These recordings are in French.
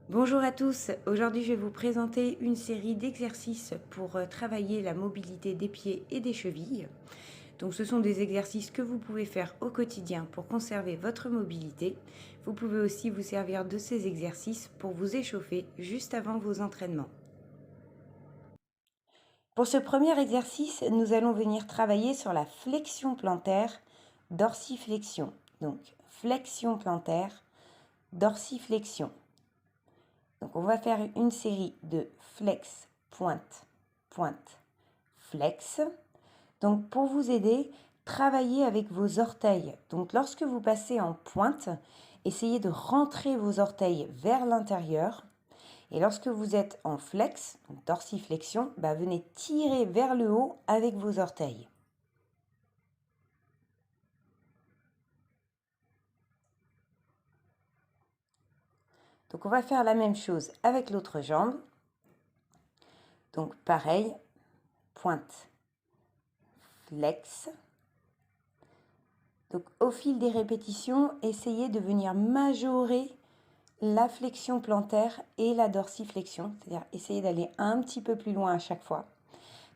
Bonjour à tous, aujourd'hui je vais vous présenter une série d'exercices pour travailler la mobilité des pieds et des chevilles. Donc ce sont des exercices que vous pouvez faire au quotidien pour conserver votre mobilité. Vous pouvez aussi vous servir de ces exercices pour vous échauffer juste avant vos entraînements. Pour ce premier exercice, nous allons venir travailler sur la flexion plantaire, dorsiflexion. Donc flexion plantaire, dorsiflexion. Donc on va faire une série de flex, pointe, pointe, flex. Donc pour vous aider, travaillez avec vos orteils. Donc lorsque vous passez en pointe, essayez de rentrer vos orteils vers l'intérieur. Et lorsque vous êtes en flex, donc dorsiflexion, venez tirer vers le haut avec vos orteils. Donc on va faire la même chose avec l'autre jambe. Donc pareil, pointe, flex. Donc au fil des répétitions, essayez de venir majorer la flexion plantaire et la dorsiflexion, c'est-à-dire essayer d'aller un petit peu plus loin à chaque fois.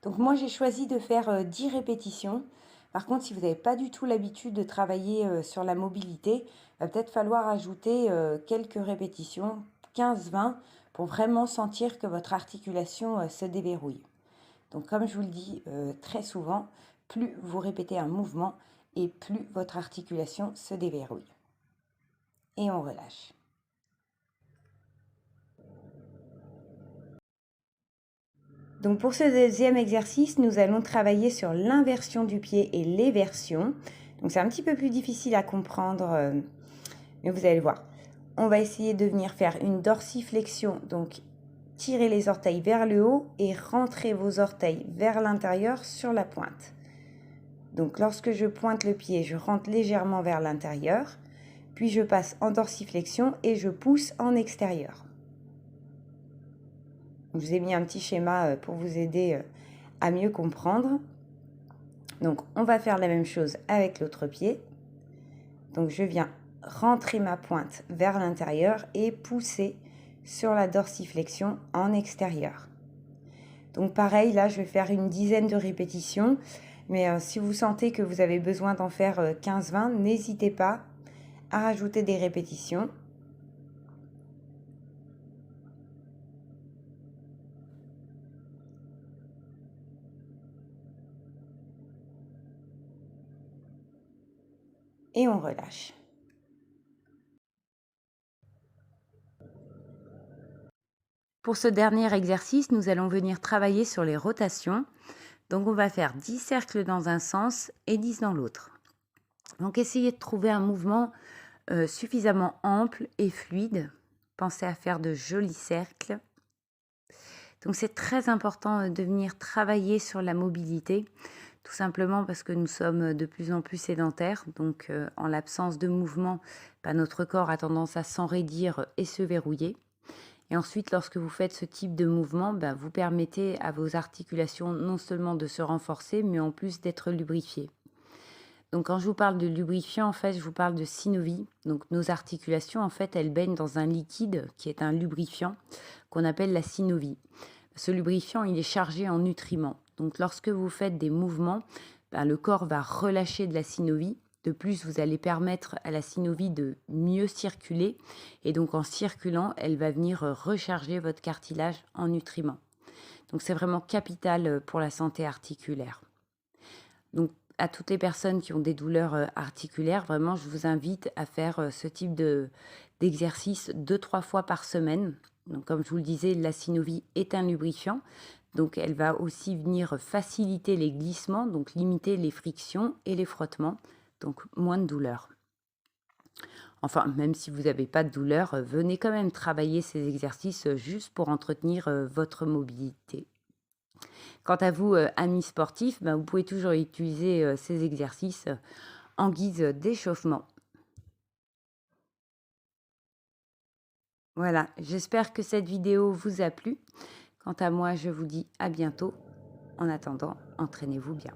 Donc moi j'ai choisi de faire 10 répétitions. Par contre, si vous n'avez pas du tout l'habitude de travailler sur la mobilité, il va peut-être falloir ajouter quelques répétitions, 15-20, pour vraiment sentir que votre articulation se déverrouille. Donc comme je vous le dis très souvent, plus vous répétez un mouvement et plus votre articulation se déverrouille. Et on relâche. Donc pour ce deuxième exercice, nous allons travailler sur l'inversion du pied et l'éversion. Donc c'est un petit peu plus difficile à comprendre, mais vous allez le voir. On va essayer de venir faire une dorsiflexion, donc tirez les orteils vers le haut et rentrez vos orteils vers l'intérieur sur la pointe. Donc lorsque je pointe le pied, je rentre légèrement vers l'intérieur, puis je passe en dorsiflexion et je pousse en extérieur. Je vous ai mis un petit schéma pour vous aider à mieux comprendre. Donc on va faire la même chose avec l'autre pied. Donc je viens rentrer ma pointe vers l'intérieur et pousser sur la dorsiflexion en extérieur. Donc pareil, là je vais faire une dizaine de répétitions, mais si vous sentez que vous avez besoin d'en faire 15-20, n'hésitez pas à rajouter des répétitions. Et on relâche. Pour ce dernier exercice, nous allons venir travailler sur les rotations. Donc on va faire 10 cercles dans un sens et 10 dans l'autre. Donc essayez de trouver un mouvement suffisamment ample et fluide. Pensez à faire de jolis cercles. Donc c'est très important de venir travailler sur la mobilité, tout simplement parce que nous sommes de plus en plus sédentaires. Donc en l'absence de mouvement, notre corps a tendance à s'enraidir et se verrouiller. Et ensuite, lorsque vous faites ce type de mouvement, vous permettez à vos articulations non seulement de se renforcer, mais en plus d'être lubrifiées. Donc quand je vous parle de lubrifiant, en fait, je vous parle de synovie. Donc nos articulations, en fait, elles baignent dans un liquide qui est un lubrifiant qu'on appelle la synovie. Ce lubrifiant, il est chargé en nutriments. Donc lorsque vous faites des mouvements, le corps va relâcher de la synovie. De plus, vous allez permettre à la synovie de mieux circuler. Et donc en circulant, elle va venir recharger votre cartilage en nutriments. Donc c'est vraiment capital pour la santé articulaire. Donc à toutes les personnes qui ont des douleurs articulaires, vraiment, je vous invite à faire ce type d'exercice 2-3 fois par semaine. Donc, comme je vous le disais, la synovie est un lubrifiant. Donc, elle va aussi venir faciliter les glissements, donc limiter les frictions et les frottements. Donc, moins de douleur. Enfin, même si vous n'avez pas de douleur, venez quand même travailler ces exercices juste pour entretenir votre mobilité. Quant à vous, amis sportifs, vous pouvez toujours utiliser ces exercices en guise d'échauffement. Voilà, j'espère que cette vidéo vous a plu. Quant à moi, je vous dis à bientôt. En attendant, entraînez-vous bien.